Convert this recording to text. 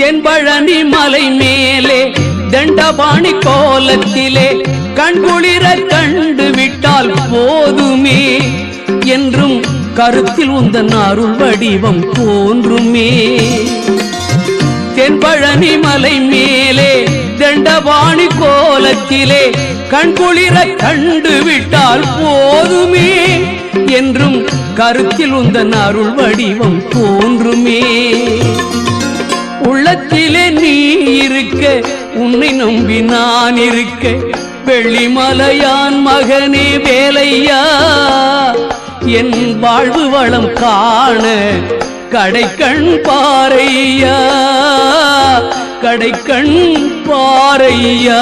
தென்பழனி மலை மேலே தண்டபாணி கோலத்திலே கண்குளிர கண்டு விட்டால் போதுமே என்றும் கருத்தில் உந்தன் அருள் வடிவம் தோன்றுமே. தென்பழனி மலை மேலே தண்டபாணி கோலத்திலே கண்குளிர கண்டு விட்டால் போதுமே என்றும் கருத்தில் உந்தன் அருள் வடிவம் தோன்றுமே. உள்ளத்திலே நீ இருக்க உன்னை நம்பி நான் இருக்க வெள்ளிமலையான் மகனே வேலையா என் வாழ்வு வளம் காண கடைக்கண் பாரையா கடைக்கண் பாரையா.